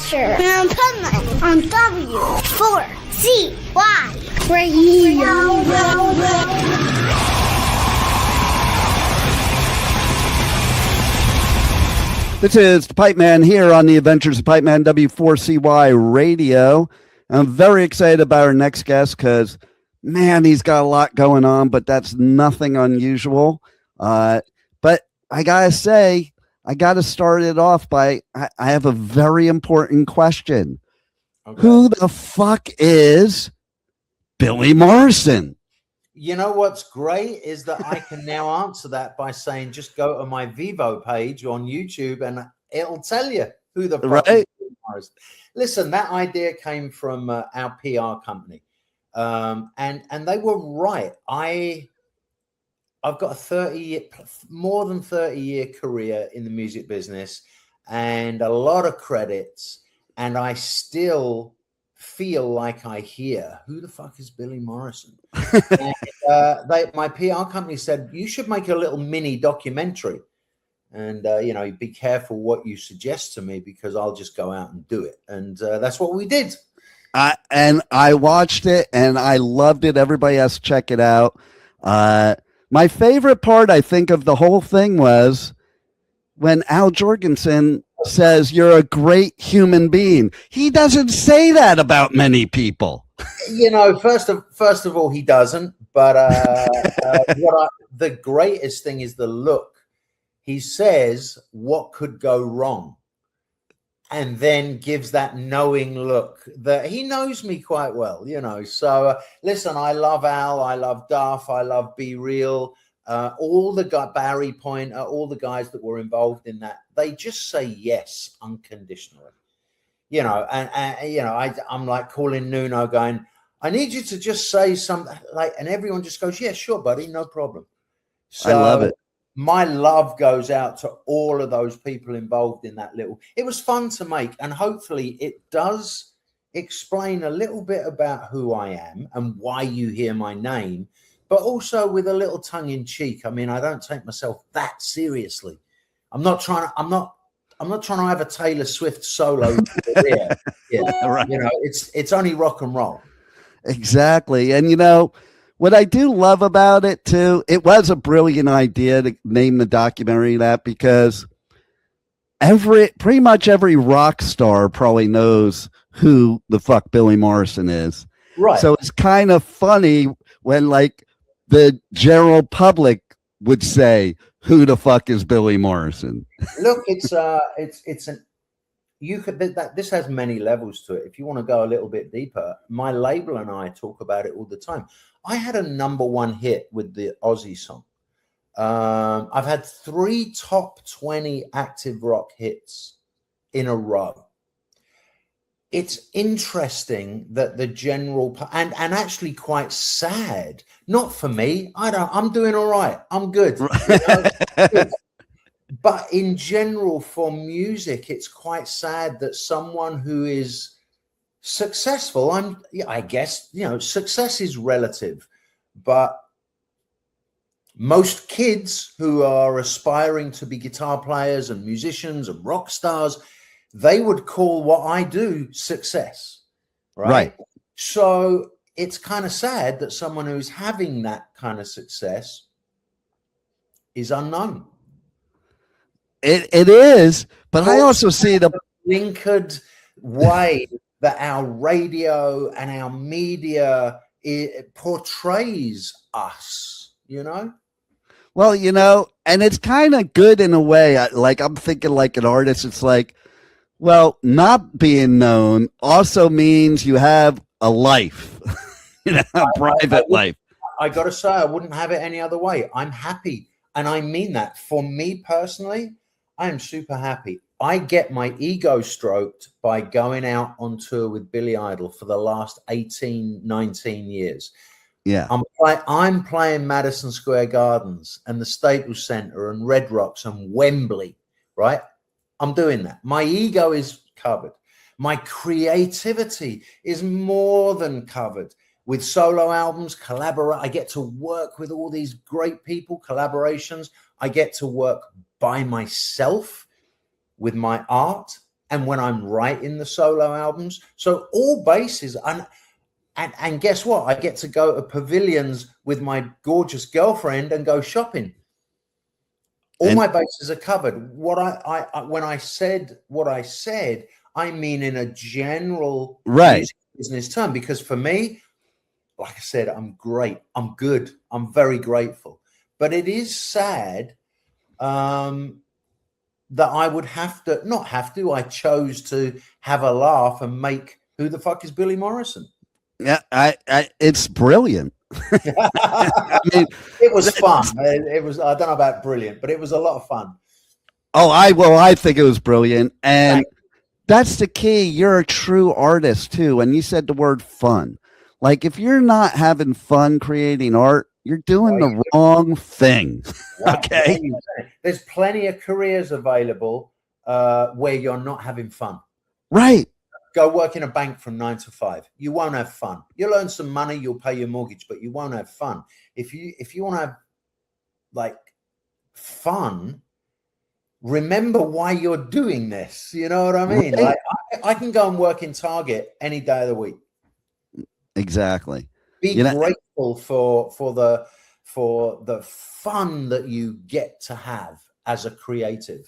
Dexter and Pipeman on W4CY Radio. This is the Pipeman here on the Adventures of Pipeman W4CY Radio. I'm very excited about our next guest because, man, he's got a lot going on, but that's nothing unusual. But I gotta say, I gotta start it off by I have a very important question. Okay. Who the fuck is Billy Morrison? You know what's great is that I can now answer that by saying just go to my Vivo page on YouTube and it'll tell you who the fuck is Billy Morrison. Listen, that idea came from our PR company, and they were right. I've got more than 30-year career in the music business and a lot of credits, and I still feel like I hear, who the fuck is Billy Morrison? And, my PR company said, you should make a little mini documentary. And, be careful what you suggest to me because I'll just go out and do it. And that's what we did. And I watched it and I loved it. Everybody has to check it out. My favorite part, I think, of the whole thing was when Al Jourgensen says you're a great human being. He doesn't say that about many people. First of all, he doesn't. But the greatest thing is the look. He says what could go wrong, and then gives that knowing look that he knows me quite well, So listen, I love Al, I love Duff, I love Be Real, all the guy, Barry Pointer, all the guys that were involved in that. They just say yes unconditionally, I'm like calling Nuno, going, I need you to just say something, and everyone just goes, yeah, sure, buddy, no problem. So, I love it. My love goes out to all of those people involved in that it was fun to make. And hopefully it does explain a little bit about who I am and why you hear my name, but also with a little tongue in cheek. I mean, I don't take myself that seriously. I'm not trying to have a Taylor Swift solo career. Right. It's only rock and roll. Exactly. And what I do love about it too, it was a brilliant idea to name the documentary that, because pretty much every rock star probably knows who the fuck Billy Morrison is. Right. So it's kind of funny when the general public would say, who the fuck is Billy Morrison? Look, this has many levels to it. If you want to go a little bit deeper, my label and I talk about it all the time. I had a #1 hit with the Aussie song. I've had 3 top 20 active rock hits in a row. It's interesting that the general and actually quite sad. Not for me. I'm doing all right. I'm good. Good. But in general, for music, it's quite sad that someone who is successful, I guess, success is relative, but most kids who are aspiring to be guitar players and musicians and rock stars, they would call what I do success, right? So it's kind of sad that someone who's having that kind of success is unknown. It is, but I also see the blinkered way that our radio and our media portrays us, Well, and it's kind of good in a way. I'm thinking like an artist, it's like, well, not being known also means you have a life, a private life. I got to say, I wouldn't have it any other way. I'm happy. And I mean that. For me personally, I am super happy. I get my ego stroked by going out on tour with Billy Idol for the last 18, 19 years. Yeah. I'm playing Madison Square Gardens and the Staples Center and Red Rocks and Wembley, right? I'm doing that. My ego is covered. My creativity is more than covered with solo albums, I get to work with all these great people, collaborations. I get to work by myself with my art. and when I'm writing the solo albums. So all bases, and guess what? I get to go to pavilions with my gorgeous girlfriend and go shopping. All my bases are covered. What when I said what I said, I mean in a general business term, because for me, like I said, I'm great. I'm good. I'm very grateful. But it is sad that I would I chose to have a laugh and make Who the Fuck is Billy Morrison? Yeah, it's brilliant. I mean, it was fun. It was, I don't know about brilliant, but it was a lot of fun. Oh, I think it was brilliant. And that's the key. You're a true artist too. And you said the word fun. Like if you're not having fun creating art, you're doing the wrong thing. Okay. There's plenty of careers available where you're not having fun. Right. Go work in a bank from 9 to 5. You won't have fun. You'll earn some money, you'll pay your mortgage, but you won't have fun. If you want to have like fun, remember why you're doing this. You know what I mean? Right. Like I can go and work in Target any day of the week. Exactly. Be grateful for the fun that you get to have as a creative.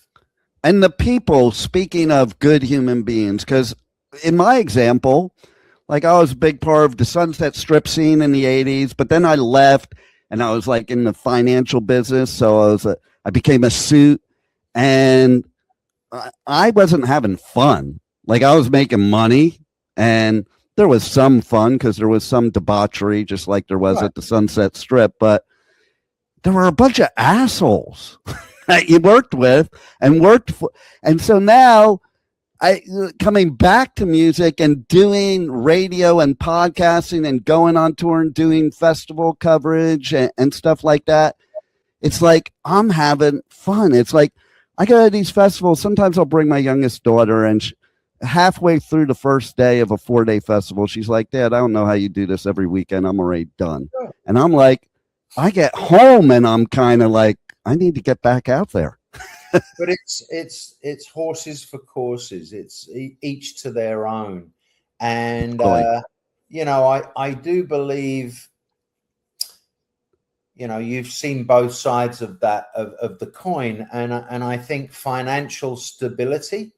And the people, speaking of good human beings, because in my example, like I was a big part of the Sunset Strip scene in the 80s, but then I left and I was like in the financial business. So I became a suit, and I wasn't having fun. Like I was making money, and there was some fun because there was some debauchery, just like there was at the Sunset Strip, but there were a bunch of assholes that you worked with and worked for. And so now coming back to music and doing radio and podcasting and going on tour and doing festival coverage and stuff like that, it's like I'm having fun. It's like I go to these festivals. Sometimes I'll bring my youngest daughter, and halfway through the first day of a 4-day festival, she's like, Dad, I don't know how you do this every weekend. I'm already done. And I'm like, I get home and I'm kind of like, I need to get back out there. But it's horses for courses. It's each to their own. And, I do believe, you've seen both sides of that, of the coin. And I think financial stability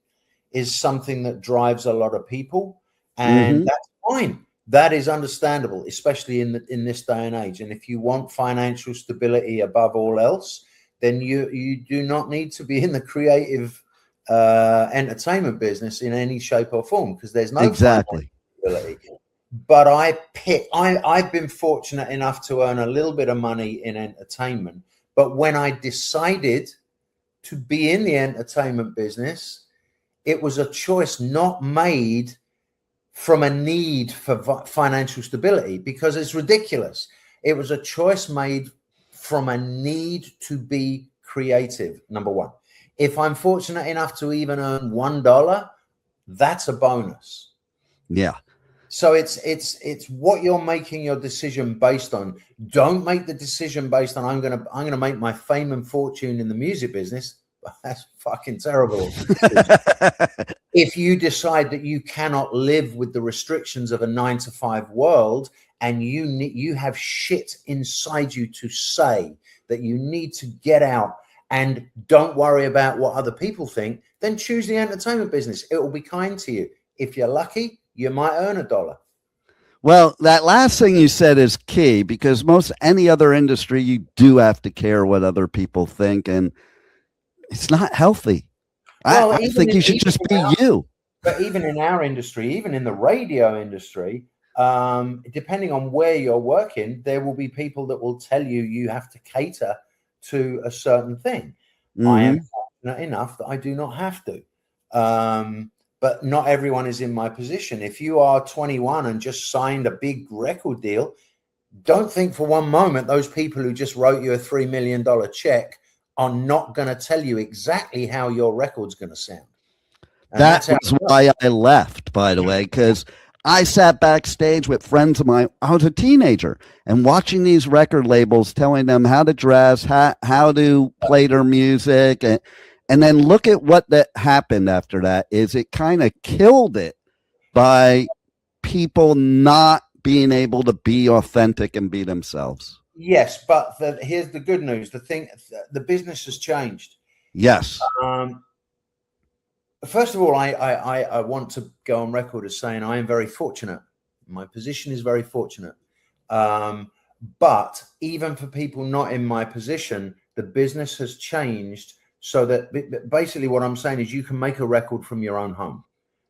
is something that drives a lot of people. And that's fine. That is understandable, especially in this day and age. And if you want financial stability above all else, then you do not need to be in the creative entertainment business in any shape or form, because there's no exactly stability. But I've been fortunate enough to earn a little bit of money in entertainment. But when I decided to be in the entertainment business, it was a choice not made from a need for financial stability, because it's ridiculous. It was a choice made from a need to be creative. Number one, if I'm fortunate enough to even earn $1, that's a bonus. Yeah. So it's what you're making your decision based on. Don't make the decision based on I'm gonna make my fame and fortune in the music business. That's fucking terrible. If you decide that you cannot live with the restrictions of a 9-to-5 world, and you have shit inside you to say that you need to get out and don't worry about what other people think, then choose the entertainment business. It will be kind to you. If you're lucky, you might earn $1. Well, that last thing you said is key, because most any other industry, you do have to care what other people think, and it's not healthy. Well, I think you should just be you. But even in our industry, even in the radio industry, depending on where you're working, there will be people that will tell you have to cater to a certain thing. I am fortunate enough that I do not have to. But not everyone is in my position. If you are 21 and just signed a big record deal, don't think for one moment those people who just wrote you a $3 million check are not going to tell you exactly how your record's going to sound. And that was why I left, by the way, because I sat backstage with friends of mine. I was a teenager, and watching these record labels telling them how to dress, how to play their music. And then look at what that happened after that is it kind of killed it by people not being able to be authentic and be themselves. Yes, but here's the good news. The business has changed. Yes. First of all, I want to go on record as saying I am very fortunate. My position is very fortunate. But even for people not in my position, the business has changed so that basically what I'm saying is you can make a record from your own home.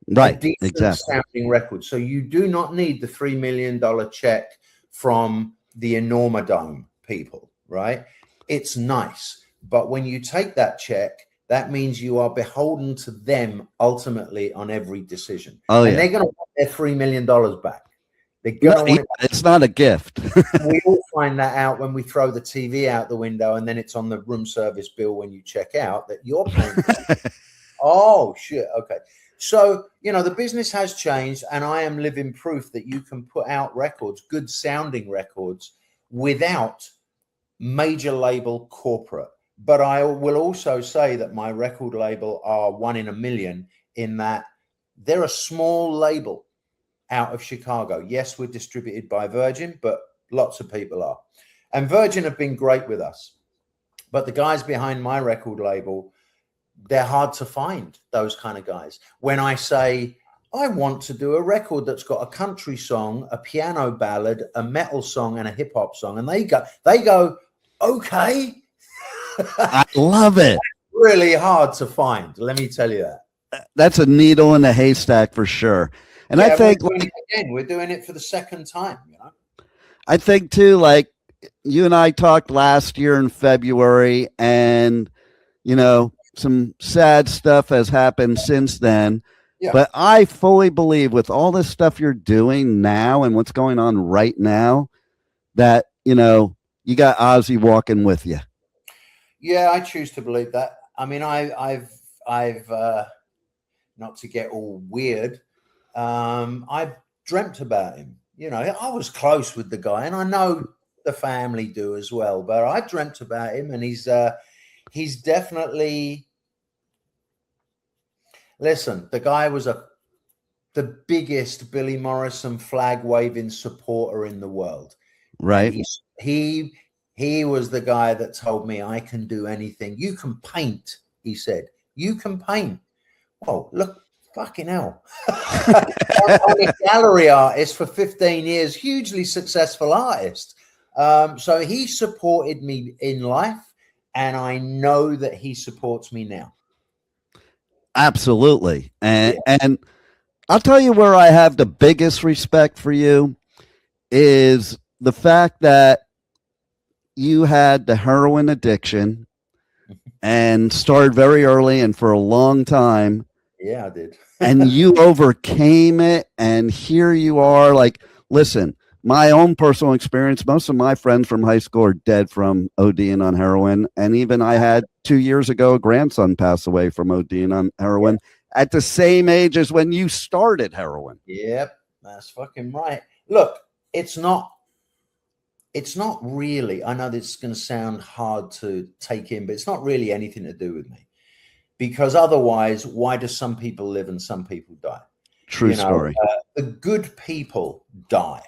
Right. A decent Exactly. sounding record. So you do not need the $3 million check from the Enormodome people, right? It's nice. But when you take that check, that means you are beholden to them ultimately on every decision. Oh, and yeah. they're going to want their $3 million back. They're going to want it back. It's not a gift. We all find that out when we throw the TV out the window and then it's on the room service bill when you check out that you're paying. Oh, shit. Okay. So, you know, the business has changed and I am living proof that you can put out records, good sounding records, without major label corporate. But I will also say that my record label are 1 in a million in that they're a small label out of Chicago. Yes, we're distributed by Virgin, but lots of people are. And Virgin have been great with us. But the guys behind my record label, they're hard to find, those kind of guys. When I say, I want to do a record that's got a country song, a piano ballad, a metal song, and a hip hop song, and they go, okay. I love it. Really hard to find. Let me tell you that. That's a needle in a haystack for sure. And yeah, I think we're doing it for the second time, you know. I think too, like you and I talked last year in February, and you know, some sad stuff has happened since then. Yeah. But I fully believe with all this stuff you're doing now and what's going on right now, that you know, you got Ozzy walking with you. Yeah, I choose to believe that. I mean, I've not to get all weird. I've dreamt about him. You know, I was close with the guy, and I know the family do as well. But I dreamt about him, and he's definitely. Listen, the guy was the biggest Billy Morrison flag waving supporter in the world. Right. He was the guy that told me I can do anything. You can paint, he said. You can paint. Oh, look, fucking hell. I'm a gallery artist for 15 years, hugely successful artist. So he supported me in life, and I know that he supports me now. Absolutely. And I'll tell you where I have the biggest respect for you is the fact that you had the heroin addiction and started very early and for a long time. Yeah, I did. And you overcame it. And here you are. Like, listen, my own personal experience, most of my friends from high school are dead from ODing on heroin. And even I had 2 years ago, a grandson pass away from ODing on heroin at the same age as when you started heroin. Yep, that's fucking right. Look, it's not really, I know this is going to sound hard to take in, but it's not really anything to do with me. Because otherwise, why do some people live and some people die? True story. The good people die.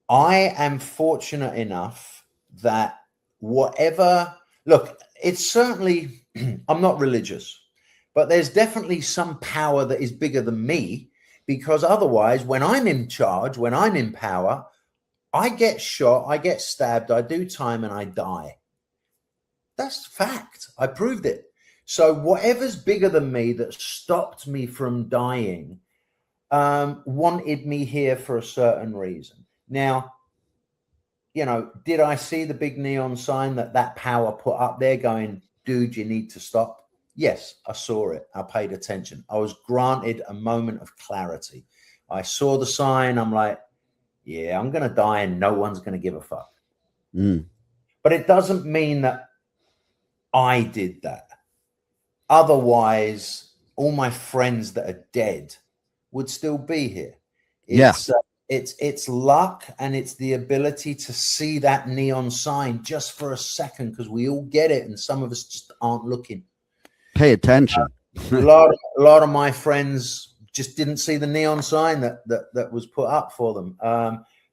I am fortunate enough that whatever, look, it's certainly, I'm not religious, but there's definitely some power that is bigger than me, because otherwise, when I'm in charge, when I'm in power, I get shot, I get stabbed, I do time, and I die. That's fact. I proved it. So whatever's bigger than me that stopped me from dying wanted me here for a certain reason. Now, you know, did I see the big neon sign that power put up there going, dude, you need to stop? Yes, I saw it. I paid attention. I was granted a moment of clarity. I saw the sign. I'm like, yeah, I'm going to die and no one's going to give a fuck. But it doesn't mean that I did that. Otherwise, all my friends that are dead would still be here. It's luck, and it's the ability to see that neon sign just for a second, because we all get it and some of us just aren't looking. pay attention. A lot of my friends just didn't see the neon sign that was put up for them.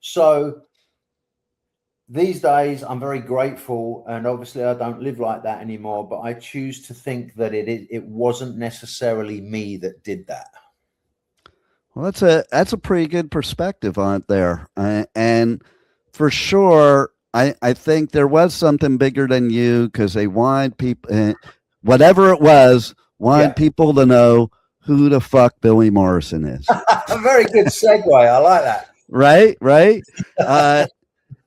So these days I'm very grateful, and obviously I don't live like that anymore, but I choose to think that it wasn't necessarily me that did that. Well, that's a pretty good perspective on it there. And for sure, I think there was something bigger than you, because they wanted people, whatever it was, wanted people to know who the fuck Billy Morrison is. A very good segue. I like that. Right.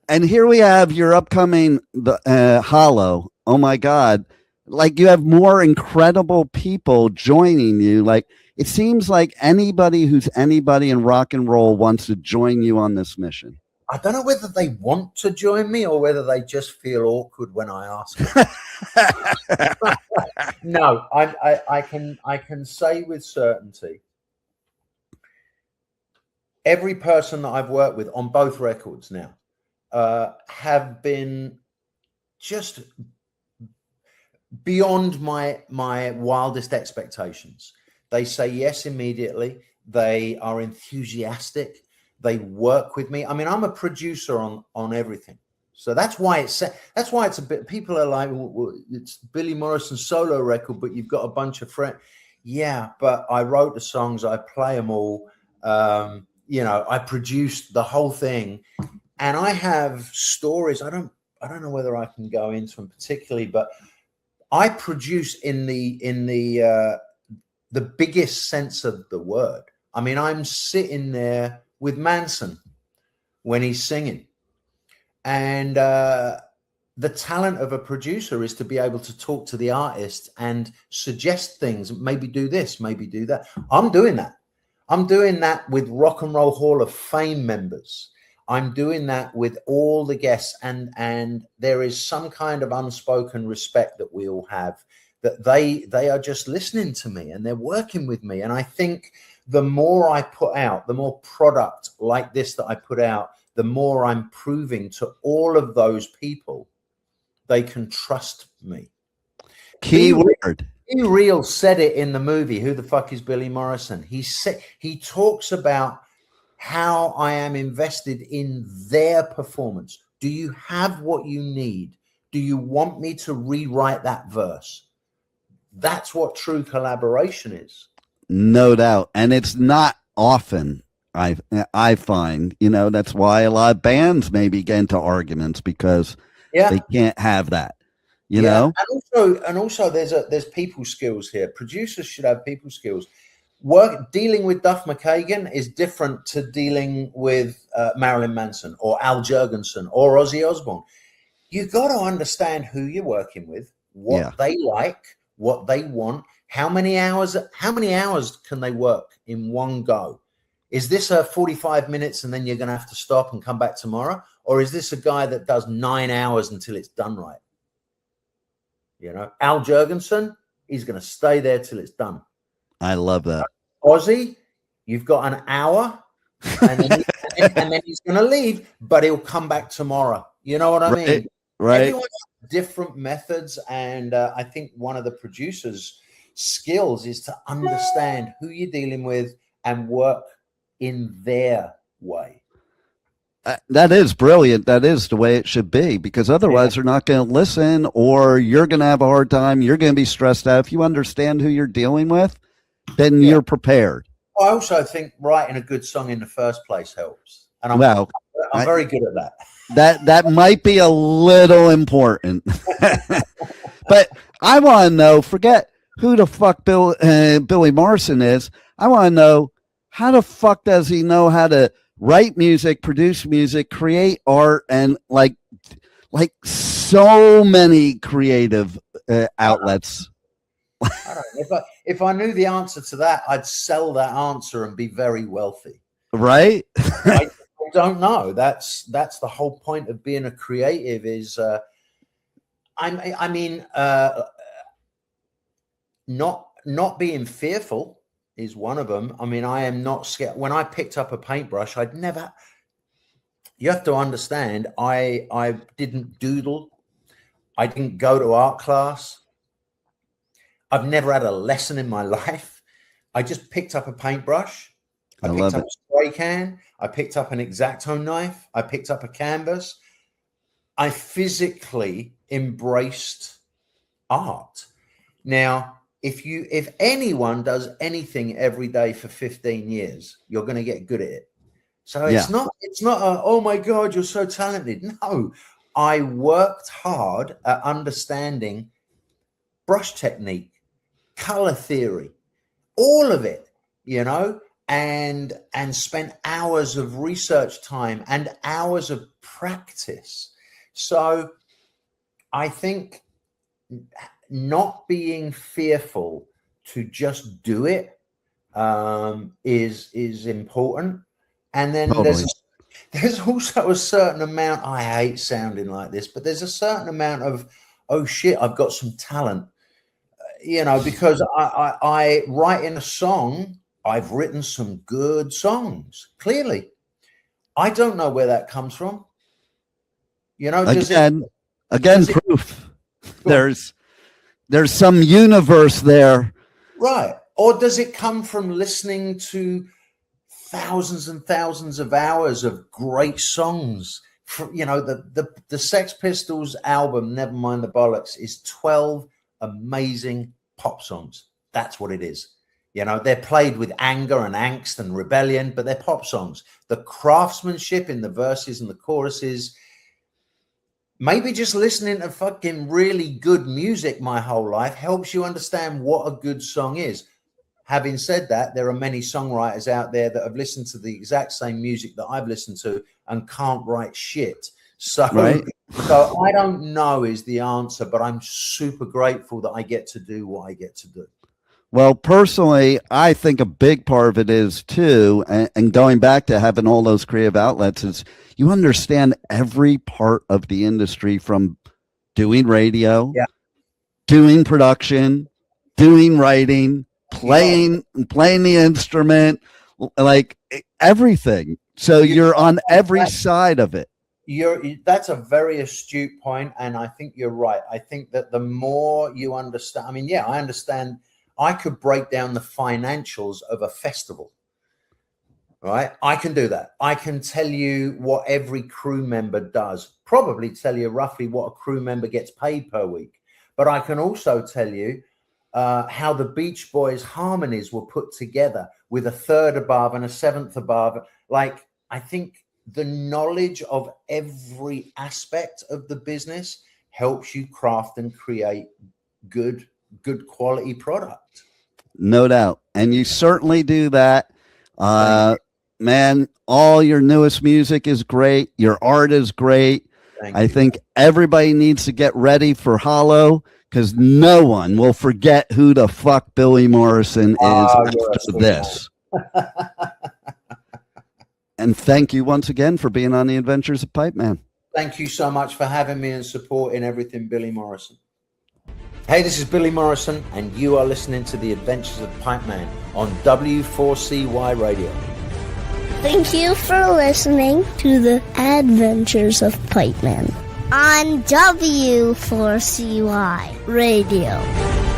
And here we have your upcoming Hollow. Oh my God. Like, you have more incredible people joining you. Like, it seems like anybody who's anybody in rock and roll wants to join you on this mission. I don't know whether they want to join me or whether they just feel awkward when I ask them. No, I can say with certainty, every person that I've worked with on both records now have been just beyond my wildest expectations. They say yes immediately. They are enthusiastic. They work with me. I mean, I'm a producer on everything. So that's why it's a bit, people are like, well, it's Billy Morrison's solo record, but you've got a bunch of friends. Yeah, but I wrote the songs, I play them all. You know, I produced the whole thing, and I have stories. I don't know whether I can go into them particularly, but I produce in the biggest sense of the word. I mean, I'm sitting there with Manson when he's singing. And the talent of a producer is to be able to talk to the artist and suggest things, maybe do this, maybe do that. I'm doing that. I'm doing that with Rock and Roll Hall of Fame members. I'm doing that with all the guests. And there is some kind of unspoken respect that we all have, that they are just listening to me and they're working with me. And I think the more I put out, the more product like this that I put out, the more I'm proving to all of those people they can trust me. Keyword. Be Real said it in the movie, Who the Fuck is Billy Morrison? He talks about how I am invested in their performance. Do you have what you need? Do you want me to rewrite that verse? That's what true collaboration is. No doubt. And it's not often, I find, you know, that's why a lot of bands maybe get into arguments, because they can't have that, you know. And also there's people skills here. Producers should have people skills. Dealing with Duff McKagan is different to dealing with Marilyn Manson or Al Jourgensen or Ozzy Osbourne. You got to understand who you're working with, what they like, what they want. How many hours can they work in one go? Is this a 45 minutes and then you're going to have to stop and come back tomorrow? Or is this a guy that does 9 hours until it's done right? You know, Al Jourgensen, he's going to stay there till it's done. I love that. Ozzy, you've got an hour and then he's going to leave, but he'll come back tomorrow. You know what I mean? Right. Everyone has different methods. And I think one of the producers' skills is to understand who you're dealing with and work in their way. That is brilliant. That is the way it should be, because otherwise they're not going to listen, or you're going to have a hard time. You're going to be stressed out. If you understand who you're dealing with, then you're prepared. I also think writing a good song in the first place helps. And I'm very good at that. That might be a little important. But I want to know, forget who the fuck Billy Morrison is. I want to know, how the fuck does he know how to write music, produce music, create art, and like so many creative outlets? I don't know. If I knew the answer to that, I'd sell that answer and be very wealthy. Right? I don't know. That's the whole point of being a creative. Is not being fearful is one of them. I mean, I am not scared. When I picked up a paintbrush, you have to understand, I didn't doodle. I didn't go to art class. I've never had a lesson in my life. I just picked up a paintbrush. I picked up a spray can. I picked up an X-Acto knife. I picked up a canvas. I physically embraced art. Now, if anyone does anything every day for 15 years, you're going to get good at it. So it's not oh my God, you're so talented. No, I worked hard at understanding brush technique, color theory, all of it, you know, and spent hours of research time and hours of practice. So I think not being fearful to just do it is important. And then there's also a certain amount, I hate sounding like this, but there's a certain amount of, oh shit, I've got some talent, you know, because I write in a song, I've written some good songs, clearly. I don't know where that comes from. You know, again, proof. There's some universe there. Right. Or does it come from listening to thousands and thousands of hours of great songs? You know, the Sex Pistols album, Nevermind the Bollocks, is 12 amazing pop songs. That's what it is. You know, they're played with anger and angst and rebellion, but they're pop songs. The craftsmanship in the verses and the choruses. Maybe just listening to fucking really good music my whole life helps you understand what a good song is. Having said that, there are many songwriters out there that have listened to the exact same music that I've listened to and can't write shit. So, so I don't know is the answer, but I'm super grateful that I get to do what I get to do. Well, personally, I think a big part of it is too, and going back to having all those creative outlets, is you understand every part of the industry, from doing radio, doing production, doing writing, playing the instrument, like everything. So you're on every side of it. That's a very astute point, and I think you're right. I think that the more you understand, I mean, yeah, I understand. I could break down the financials of a festival, right? I can do that. I can tell you what every crew member does, probably tell you roughly what a crew member gets paid per week. But I can also tell you how the Beach Boys harmonies were put together with a third above and a seventh above. Like, I think the knowledge of every aspect of the business helps you craft and create good quality product. No doubt. And you certainly do that. Man, all your newest music is great. Your art is great. I think everybody needs to get ready for Hollow, because no one will forget who the fuck Billy Morrison is after this. And thank you once again for being on the Adventures of Pipe Man. Thank you so much for having me and supporting everything Billy Morrison. Hey, this is Billy Morrison, and you are listening to The Adventures of Pipe Man on W4CY Radio. Thank you for listening to The Adventures of Pipe Man on W4CY Radio.